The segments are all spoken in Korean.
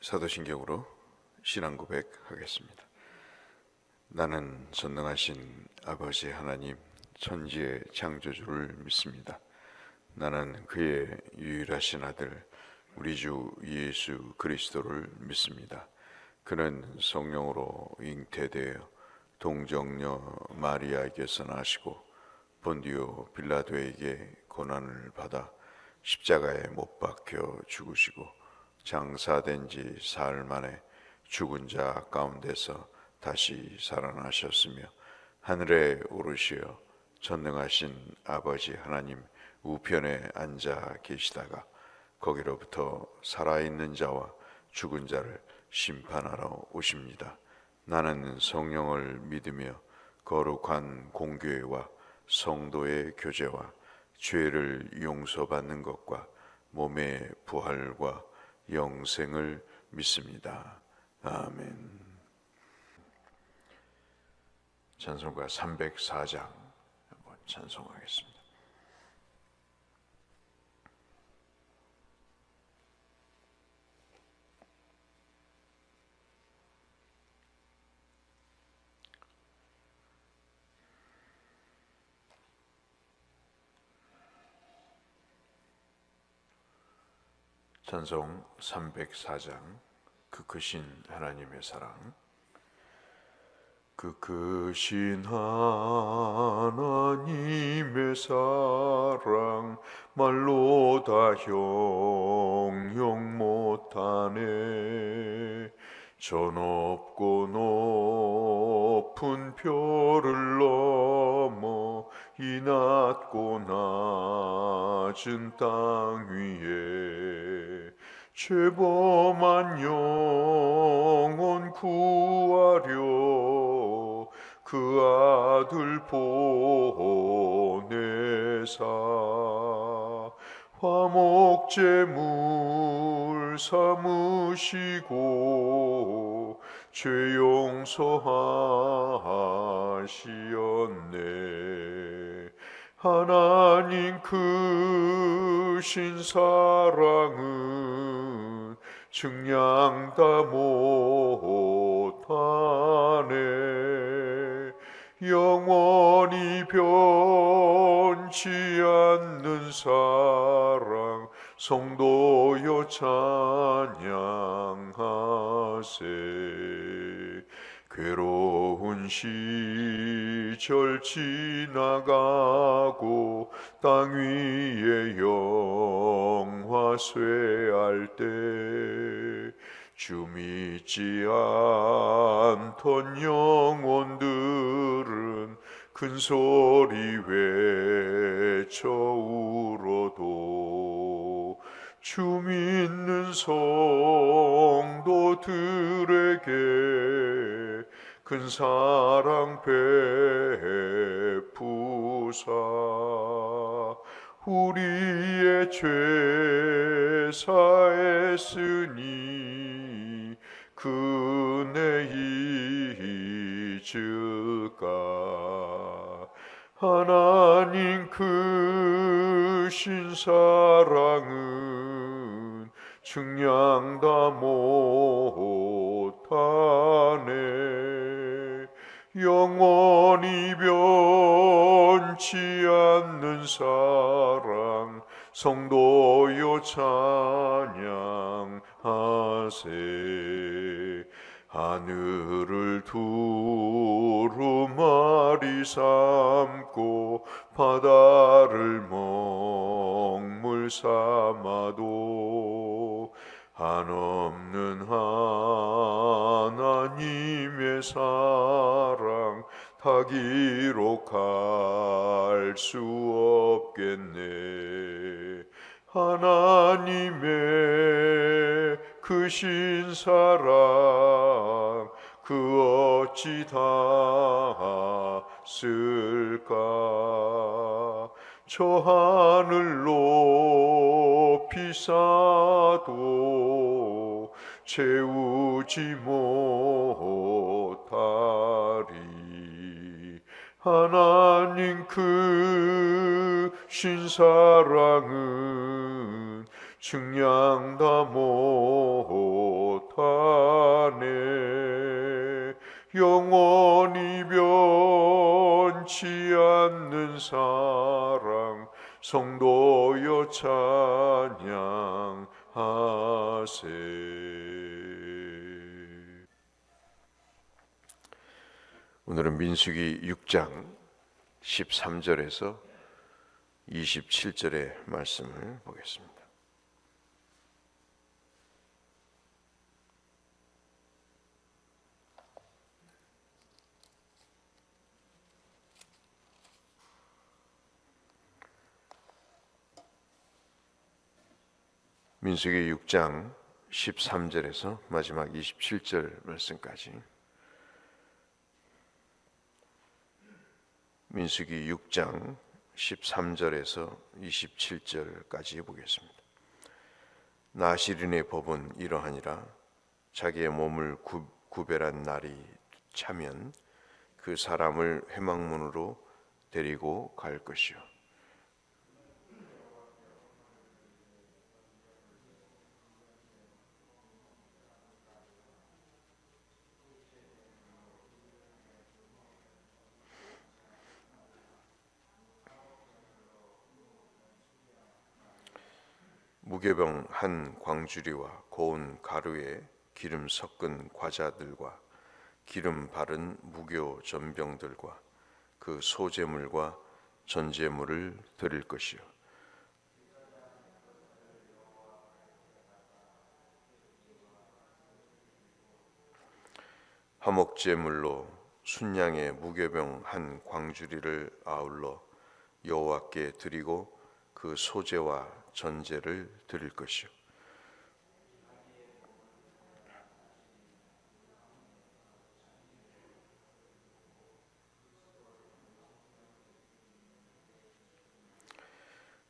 사도신경으로 신앙 고백하겠습니다. 나는 전능하신 아버지 하나님 천지의 창조주를 믿습니다. 나는 그의 유일하신 아들 우리 주 예수 그리스도를 믿습니다. 그는 성령으로 잉태되어 동정녀 마리아에게서 나시고 본디오 빌라도에게 고난을 받아 십자가에 못 박혀 죽으시고 장사된 지 사흘 만에 죽은 자 가운데서 다시 살아나셨으며 하늘에 오르시어 전능하신 아버지 하나님 우편에 앉아 계시다가 거기로부터 살아있는 자와 죽은 자를 심판하러 오십니다. 나는 성령을 믿으며 거룩한 공교회와 성도의 교제와 죄를 용서받는 것과 몸의 부활과 영생을 믿습니다. 아멘. 찬송가 304장 한번 찬송하겠습니다. 찬송 304장 그 크신 하나님의 사랑. 그 크신 하나님의 사랑 말로 다 형용 못하네. 저 높고 높은 별을 넘어 이 낮고 낮은 땅 위에 죄범한 영혼 구하려 그 아들 보내사 화목제물 삼으시고 죄 용서하시었네. 하나님 크신 사랑은 증량 다 못하네. 영원히 변치 않는 사랑 성도여 찬양하세. 괴로운 시절 지나가고 땅 위에 영화 쇠할 때 주 믿지 않던 영혼들은 큰 소리 외쳐 울어도 주 믿는 성도들에게 큰 사랑 베푸사 우리의 죄 사했으니 그네 잊을까. 하나님 크신 사랑은 증량 다 못하네. 영원히 변치 않는 사랑 성도여 찬양하세. 하늘을 두루마리 삼고 바다를 먹물 삼아도 한없는 하나님의 사랑 다 기록할 수 없겠네. 하나님의 크신 사랑 그 어찌 닿았을까. 저 하늘 높이 쌓아도 채우지 못하리. 하나님 크신 사랑은 증량 다 못하네. 성도여 찬양하세. 오늘은 민수기 6장 13절에서 27절의 말씀을 보겠습니다. 민수기 6장 13절에서 마지막 27절 말씀까지. 민수기 6장 13절에서 27절까지 보겠습니다. 나시린의 법은 이러하니라. 자기의 몸을 구별한 날이 차면 그 사람을 회막문으로 데리고 갈 것이요. 무교병 한 광주리와 고운 가루에 기름 섞은 과자들과 기름 바른 무교 전병들과 그 소제물과 전제물을 드릴 것이요. 화목제물로 순양의 무교병 한 광주리를 아울러 여호와께 드리고 그 소제와 전제를 드릴 것이요.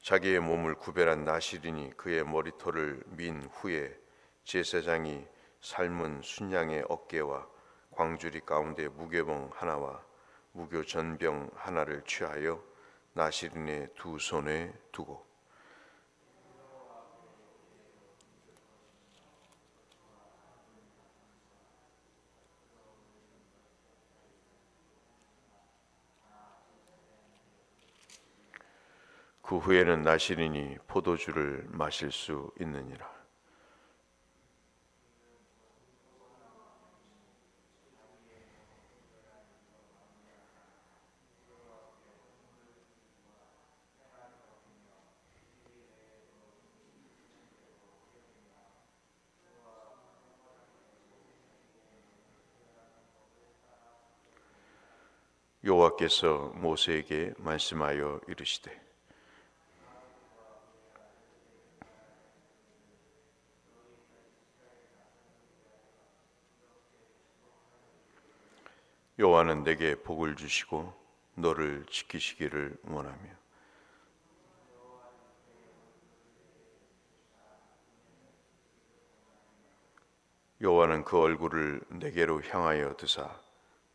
자기의 몸을 구별한 나시린이 그의 머리털을 민 후에 제사장이 삶은 순양의 어깨와 광주리 가운데 무교병 하나와 무교 전병 하나를 취하여 나시린의 두 손에 두고 그 후에는 나시린이 포도주를 마실 수 있느니라. 여호와께서 모세에게 말씀하여 이르시되 여호와는 내게 복을 주시고 너를 지키시기를 원하며 여호와는 그 얼굴을 내게로 향하여 드사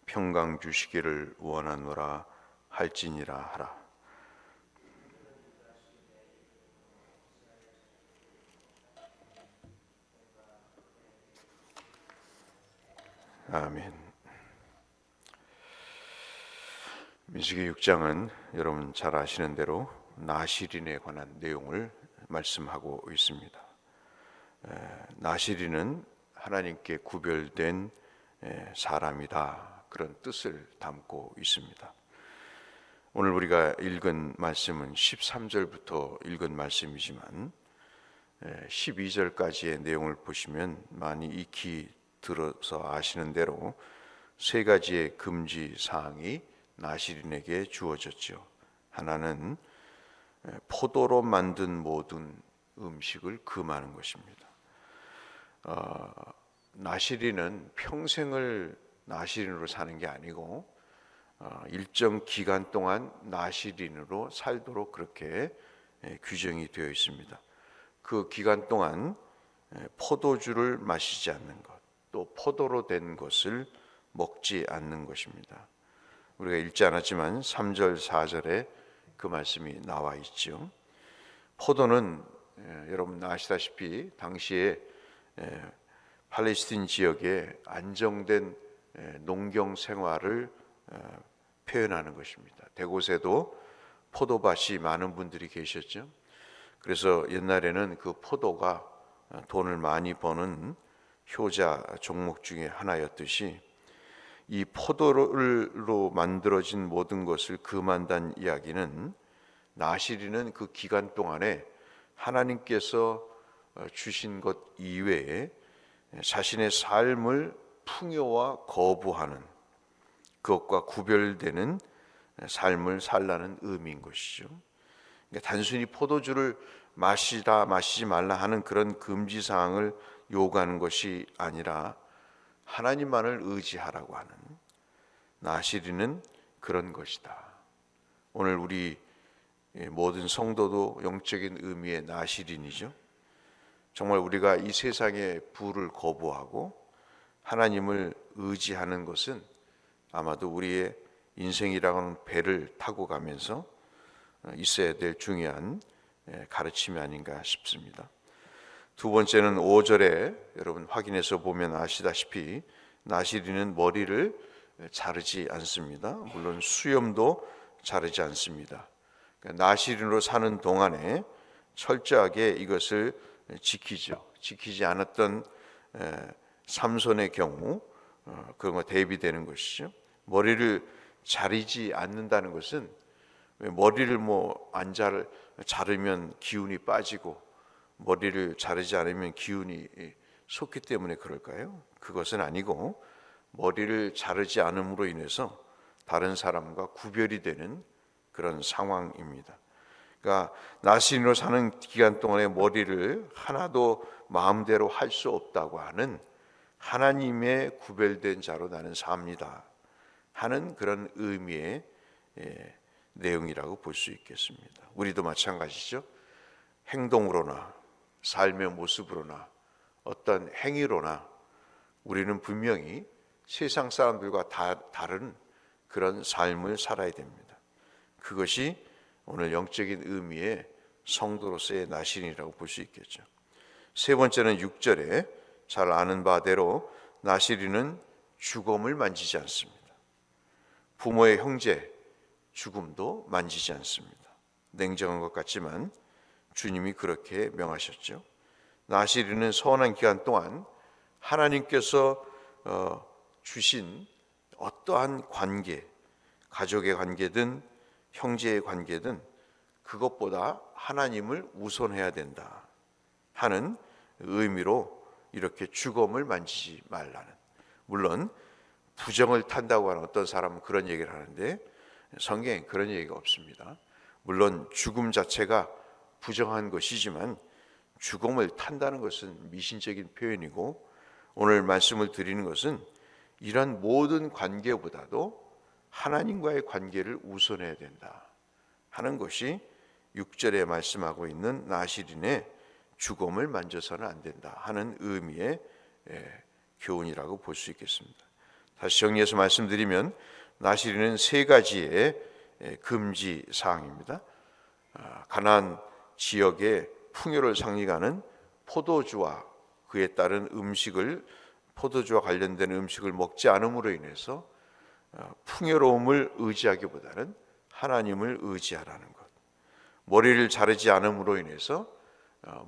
평강 주시기를 원하노라 할지니라 하라. 아멘. 민수기 6장은 여러분 잘 아시는 대로 나시린에 관한 내용을 말씀하고 있습니다. 나시린은 하나님께 구별된 사람이다, 그런 뜻을 담고 있습니다. 오늘 우리가 읽은 말씀은 13절부터 읽은 말씀이지만 12절까지의 내용을 보시면 많이 익히 들어서 아시는 대로 세 가지의 금지 사항이 나시린에게 주어졌죠. 하나는 포도로 만든 모든 음식을 금하는 것입니다. 나시린은 평생을 나시린으로 사는 게 아니고 일정 기간 동안 나시린으로 살도록 그렇게 규정이 되어 있습니다. 그 기간 동안 포도주를 마시지 않는 것, 또 포도로 된 것을 먹지 않는 것입니다. 우리가 읽지 않았지만 3절, 4절에 그 말씀이 나와 있죠. 포도는 여러분 아시다시피 당시에 팔레스틴 지역의 안정된 농경 생활을 표현하는 것입니다. 대곳에도 포도밭이 많은 분들이 계셨죠. 그래서 옛날에는 그 포도가 돈을 많이 버는 효자 종목 중에 하나였듯이 이 포도로 만들어진 모든 것을 금한다는 이야기는 나시린은 그 기간 동안에 하나님께서 주신 것 이외에 자신의 삶을 풍요와 거부하는 그것과 구별되는 삶을 살라는 의미인 것이죠. 그러니까 단순히 포도주를 마시다 마시지 말라 하는 그런 금지 사항을 요구하는 것이 아니라 하나님만을 의지하라고 하는, 나시린은 그런 것이다. 오늘 우리 모든 성도도 영적인 의미의 나시린이죠. 정말 우리가 이 세상의 부를 거부하고 하나님을 의지하는 것은 아마도 우리의 인생이라는 배를 타고 가면서 있어야 될 중요한 가르침이 아닌가 싶습니다. 두 번째는 5절에 여러분 확인해서 보면 아시다시피 나시린은 머리를 자르지 않습니다. 물론 수염도 자르지 않습니다. 그러니까 나시린으로 사는 동안에 철저하게 이것을 지키죠. 지키지 않았던 삼손의 경우 그런 거 대비되는 것이죠. 머리를 자르지 않는다는 것은 머리를 안 자르면 기운이 빠지고 머리를 자르지 않으면 기운이 솟기 때문에 그럴까요? 그것은 아니고 머리를 자르지 않음으로 인해서 다른 사람과 구별이 되는 그런 상황입니다. 그러니까 나시린으로 사는 기간 동안에 머리를 하나도 마음대로 할 수 없다고 하는, 하나님의 구별된 자로 나는 삽니다 하는 그런 의미의 내용이라고 볼 수 있겠습니다. 우리도 마찬가지죠. 행동으로나 삶의 모습으로나 어떤 행위로나 우리는 분명히 세상 사람들과 다른 그런 삶을 살아야 됩니다. 그것이 오늘 영적인 의미의 성도로서의 나시린이라고 볼 수 있겠죠. 세 번째는 6절에 잘 아는 바대로 나시린은 죽음을 만지지 않습니다. 부모의 형제 죽음도 만지지 않습니다. 냉정한 것 같지만 주님이 그렇게 명하셨죠. 나시린은 서원한 기간 동안 하나님께서 주신 어떠한 관계, 가족의 관계든 형제의 관계든 그것보다 하나님을 우선해야 된다 하는 의미로 이렇게 죽음을 만지지 말라는, 물론 부정을 탄다고 하는 어떤 사람은 그런 얘기를 하는데 성경에 그런 얘기가 없습니다. 물론 죽음 자체가 부정한 것이지만 죽음을 탄다는 것은 미신적인 표현이고, 오늘 말씀을 드리는 것은 이런 모든 관계보다도 하나님과의 관계를 우선해야 된다 하는 것이 6절에 말씀하고 있는 나시린의 죽음을 만져서는 안 된다 하는 의미의 교훈이라고 볼 수 있겠습니다. 다시 정리해서 말씀드리면 나시린은 세 가지의 금지 사항입니다. 가나안 지역의 풍요를 상징하는 포도주와 그에 따른 음식을, 포도주와 관련된 음식을 먹지 않음으로 인해서 풍요로움을 의지하기보다는 하나님을 의지하라는 것. 머리를 자르지 않음으로 인해서,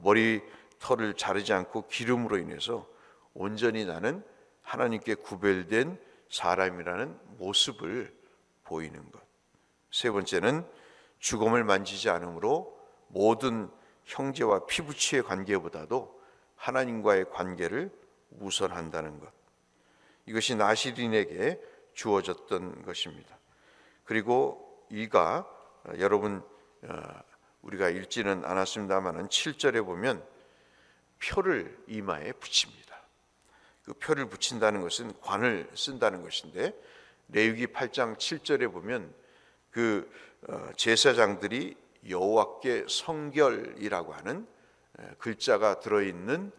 머리털을 자르지 않고 기름으로 인해서 온전히 나는 하나님께 구별된 사람이라는 모습을 보이는 것. 세 번째는 죽음을 만지지 않으므로 모든 형제와 피부치의 관계보다도 하나님과의 관계를 우선한다는 것. 이것이 나시린에게 주어졌던 것입니다. 그리고 이가 여러분 우리가 읽지는 않았습니다만은 7절에 보면 표를 이마에 붙입니다. 그 표를 붙인다는 것은 관을 쓴다는 것인데, 레위기 8장 7절에 보면 그 제사장들이 여호와께 성결이라고 하는 글자가 들어있는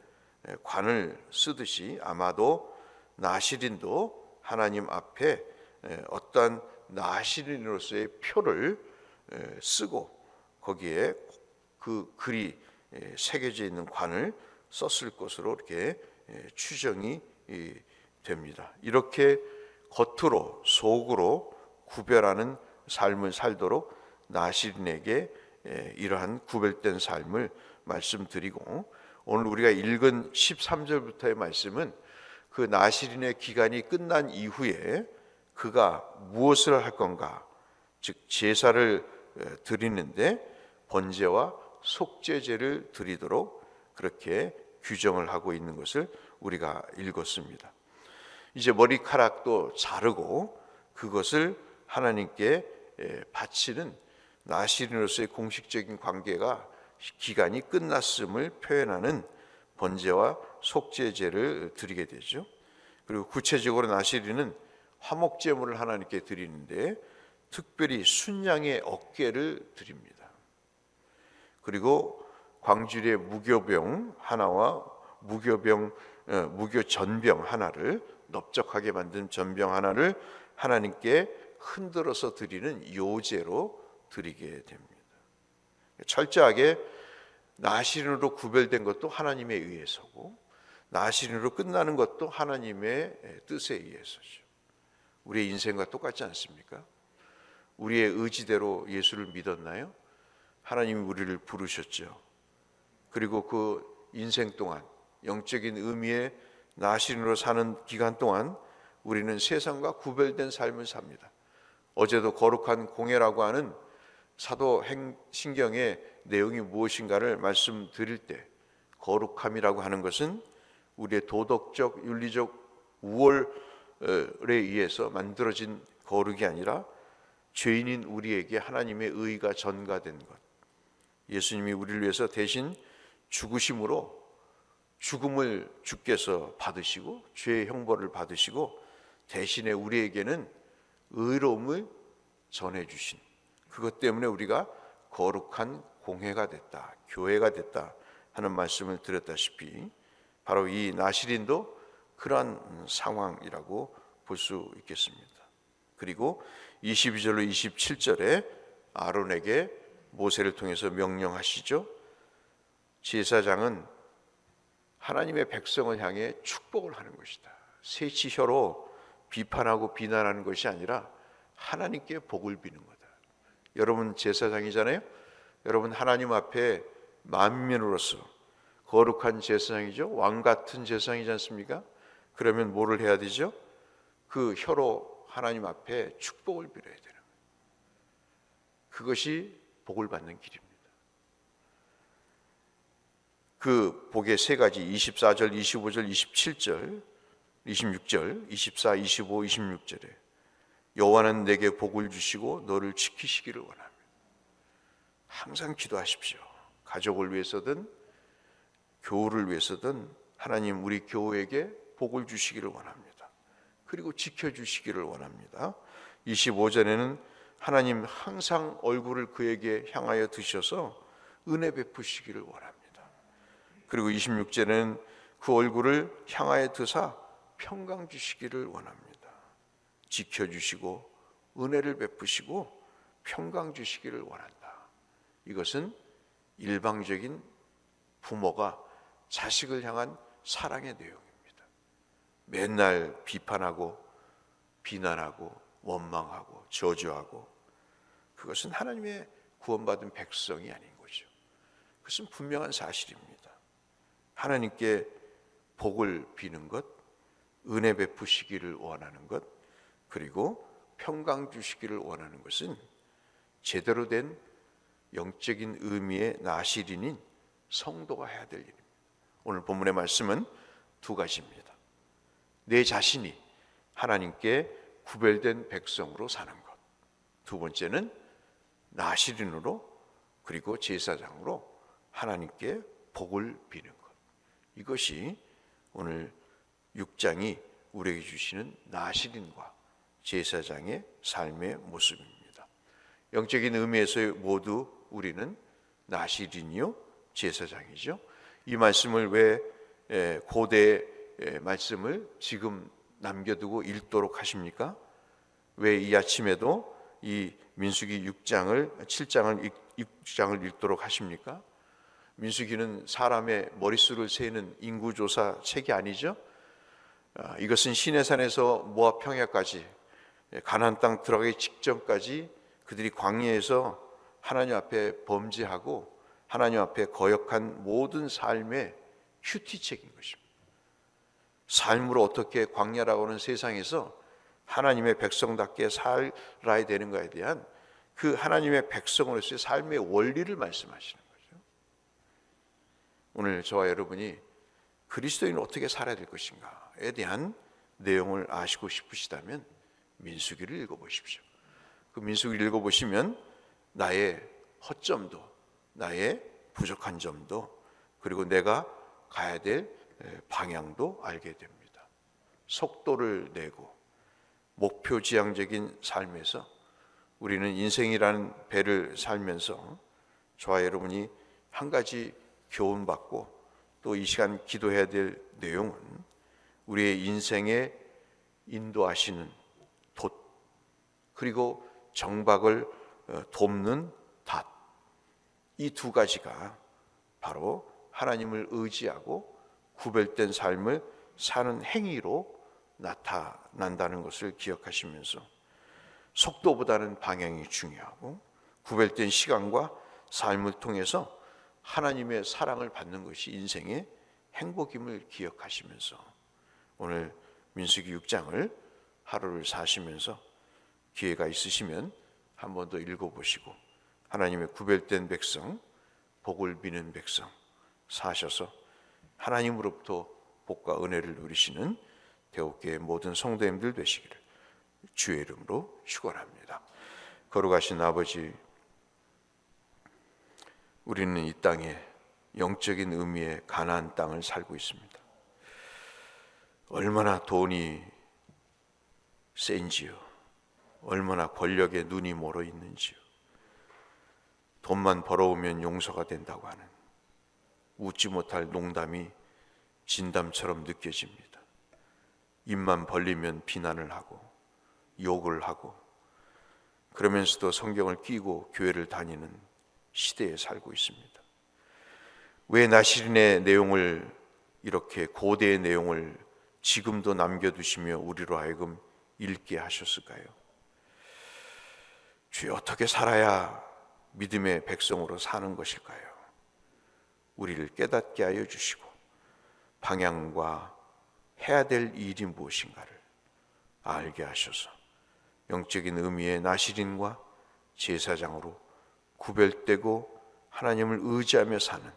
관을 쓰듯이 아마도 나시린도 하나님 앞에 어떠한 나시린으로서의 표를 쓰고 거기에 그 글이 새겨져 있는 관을 썼을 것으로 이렇게 추정이 됩니다. 이렇게 겉으로 속으로 구별하는 삶을 살도록 나시린에게 이러한 구별된 삶을 말씀드리고, 오늘 우리가 읽은 13절부터의 말씀은 그 나시린의 기간이 끝난 이후에 그가 무엇을 할 건가, 즉 제사를 드리는데 번제와 속죄제를 드리도록 그렇게 규정을 하고 있는 것을 우리가 읽었습니다. 이제 머리카락도 자르고 그것을 하나님께 바치는 나시린으로서의 공식적인 관계가 기간이 끝났음을 표현하는 번제와 속죄제를 드리게 되죠. 그리고 구체적으로 나시린은 화목제물을 하나님께 드리는데 특별히 순양의 어깨를 드립니다. 그리고 광주리의 무교병 하나와 무교전병 하나를, 넓적하게 만든 전병 하나를 하나님께 흔들어서 드리는 요제로 드리게 됩니다. 철저하게 나시린으로 구별된 것도 하나님에 의해서고 나시린으로 끝나는 것도 하나님의 뜻에 의해서죠. 우리의 인생과 똑같지 않습니까? 우리의 의지대로 예수를 믿었나요? 하나님이 우리를 부르셨죠. 그리고 그 인생 동안 영적인 의미의 나시린으로 사는 기간 동안 우리는 세상과 구별된 삶을 삽니다. 어제도 거룩한 공예라고 하는 사도행신경의 내용이 무엇인가를 말씀드릴 때, 거룩함이라고 하는 것은 우리의 도덕적, 윤리적 우월에 의해서 만들어진 거룩이 아니라 죄인인 우리에게 하나님의 의가 전가된 것, 예수님이 우리를 위해서 대신 죽으심으로 죽음을 주께서 받으시고 죄의 형벌을 받으시고 대신에 우리에게는 의로움을 전해주신, 그것 때문에 우리가 거룩한 공회가 됐다, 교회가 됐다 하는 말씀을 드렸다시피 바로 이 나시린도 그러한 상황이라고 볼 수 있겠습니다. 그리고 22절로 27절에 아론에게 모세를 통해서 명령하시죠. 제사장은 하나님의 백성을 향해 축복을 하는 것이다. 세치혀로 비판하고 비난하는 것이 아니라 하나님께 복을 비는 거다. 여러분 제사장이잖아요. 여러분 하나님 앞에 만민으로서 거룩한 제사장이죠. 왕 같은 제사장이지 않습니까? 그러면 뭐를 해야 되죠? 그 혀로 하나님 앞에 축복을 빌어야 되는 거예요. 그것이 복을 받는 길입니다. 그 복의 세 가지, 24절, 25절, 27절, 26절, 24, 25, 26절에 여호와는 내게 복을 주시고 너를 지키시기를 원합니다. 항상 기도하십시오. 가족을 위해서든 교우를 위해서든 하나님 우리 교우에게 복을 주시기를 원합니다. 그리고 지켜주시기를 원합니다. 25절에는 하나님 항상 얼굴을 그에게 향하여 드셔서 은혜 베푸시기를 원합니다. 그리고 26절에는 그 얼굴을 향하여 드사 평강 주시기를 원합니다. 지켜주시고 은혜를 베푸시고 평강 주시기를 원한다. 이것은 일방적인 부모가 자식을 향한 사랑의 내용입니다. 맨날 비판하고 비난하고 원망하고 저주하고, 그것은 하나님의 구원받은 백성이 아닌 거죠. 그것은 분명한 사실입니다. 하나님께 복을 비는 것, 은혜 베푸시기를 원하는 것, 그리고 평강 주시기를 원하는 것은 제대로 된 영적인 의미의 나시린인 성도가 해야 될 일입니다. 오늘 본문의 말씀은 두 가지입니다. 내 자신이 하나님께 구별된 백성으로 사는 것, 두 번째는 나시린으로 그리고 제사장으로 하나님께 복을 비는 것. 이것이 오늘 6장이 우리에게 주시는 나시린과 제사장의 삶의 모습입니다. 영적인 의미에서 모두 우리는 나시린이요 제사장이죠. 이 말씀을 왜 고대 말씀을 지금 남겨두고 읽도록 하십니까? 왜 이 아침에도 이 민수기 6장을 읽도록 하십니까? 민수기는 사람의 머릿수를 세는 인구조사 책이 아니죠. 이것은 시내산에서 모압 평야까지 가나안 땅 들어가기 직전까지 그들이 광야에서 하나님 앞에 범죄하고 하나님 앞에 거역한 모든 삶의 큐티책인 것입니다. 삶으로 어떻게 광야라고 하는 세상에서 하나님의 백성답게 살아야 되는 것에 대한 그 하나님의 백성으로서의 삶의 원리를 말씀하시는 거죠. 오늘 저와 여러분이 그리스도인은 어떻게 살아야 될 것인가에 대한 내용을 아시고 싶으시다면 민수기를 읽어보십시오. 그 민수기를 읽어보시면 나의 허점도, 나의 부족한 점도, 그리고 내가 가야 될 방향도 알게 됩니다. 속도를 내고 목표지향적인 삶에서 우리는 인생이라는 배를 살면서 저와 여러분이 한 가지 교훈받고 또 이 시간 기도해야 될 내용은 우리의 인생에 인도하시는 돛, 그리고 정박을 돕는 닷, 이 두 가지가 바로 하나님을 의지하고 구별된 삶을 사는 행위로 나타난다는 것을 기억하시면서 속도보다는 방향이 중요하고 구별된 시간과 삶을 통해서 하나님의 사랑을 받는 것이 인생의 행복임을 기억하시면서 오늘 민수기 6장을 하루를 사시면서 기회가 있으시면 한 번 더 읽어보시고 하나님의 구별된 백성, 복을 비는 백성 사셔서 하나님으로부터 복과 은혜를 누리시는 대옥교의 모든 성도님들 되시기를 주의 이름으로 축원합니다. 거룩하신 아버지, 우리는 이 땅에 영적인 의미의 가나안 땅을 살고 있습니다. 얼마나 돈이 센지요, 얼마나 권력에 눈이 멀어 있는지요, 돈만 벌어오면 용서가 된다고 하는 웃지 못할 농담이 진담처럼 느껴집니다. 입만 벌리면 비난을 하고 욕을 하고 그러면서도 성경을 끼고 교회를 다니는 시대에 살고 있습니다. 왜 나시린의 내용을, 이렇게 고대의 내용을 지금도 남겨두시며 우리로 하여금 읽게 하셨을까요? 주여, 어떻게 살아야 믿음의 백성으로 사는 것일까요? 우리를 깨닫게 하여 주시고 방향과 해야 될 일이 무엇인가를 알게 하셔서 영적인 의미의 나시린과 제사장으로 구별되고 하나님을 의지하며 사는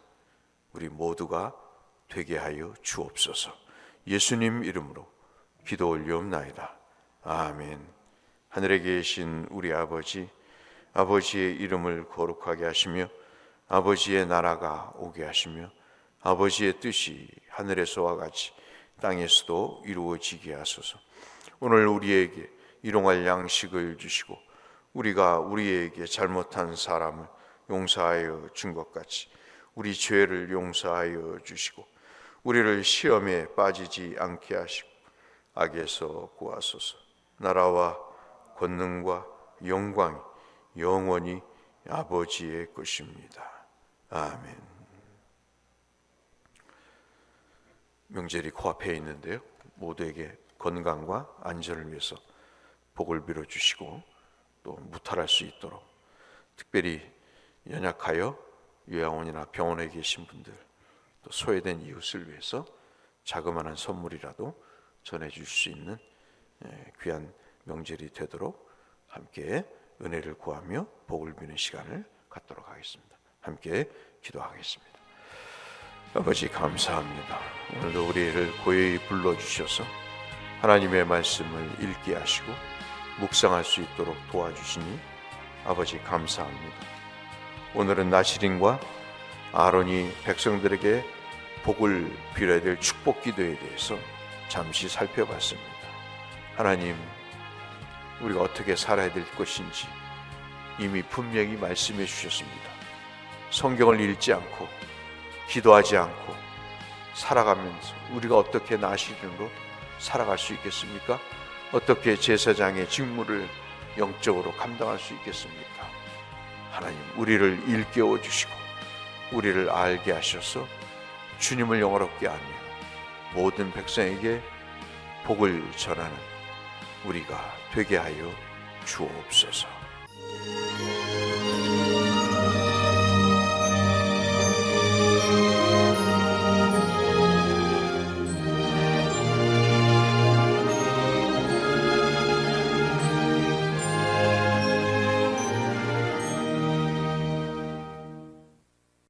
우리 모두가 되게 하여 주옵소서. 예수님 이름으로 기도 올리옵나이다. 아멘. 하늘에 계신 우리 아버지, 아버지의 이름을 거룩하게 하시며 아버지의 나라가 오게 하시며 아버지의 뜻이 하늘에서와 같이 땅에서도 이루어지게 하소서. 오늘 우리에게 일용할 양식을 주시고 우리가 우리에게 잘못한 사람을 용서하여 준 것 같이 우리 죄를 용서하여 주시고 우리를 시험에 빠지지 않게 하시고 악에서 구하소서. 나라와 권능과 영광이 영원히 아버지의 것입니다. 아멘. 명절이 코앞에 있는데요, 모두에게 건강과 안전을 위해서 복을 빌어주시고 또 무탈할 수 있도록 특별히 연약하여 요양원이나 병원에 계신 분들, 또 소외된 이웃을 위해서 자그마한 선물이라도 전해줄 수 있는 귀한 명절이 되도록 함께 은혜를 구하며 복을 비는 시간을 갖도록 하겠습니다. 함께 기도하겠습니다. 아버지, 감사합니다. 오늘도 우리를 고요히 불러주셔서 하나님의 말씀을 읽게 하시고 묵상할 수 있도록 도와주시니 아버지 감사합니다. 오늘은 나시린과 아론이 백성들에게 복을 빌어야 될 축복 기도에 대해서 잠시 살펴봤습니다. 하나님, 우리가 어떻게 살아야 될 것인지 이미 분명히 말씀해 주셨습니다. 성경을 읽지 않고 기도하지 않고 살아가면서 우리가 어떻게 나시린으로 살아갈 수 있겠습니까? 어떻게 제사장의 직무를 영적으로 감당할 수 있겠습니까? 하나님, 우리를 일깨워 주시고 우리를 알게 하셔서 주님을 영화롭게 하며 모든 백성에게 복을 전하는 우리가 되게 하여 주옵소서.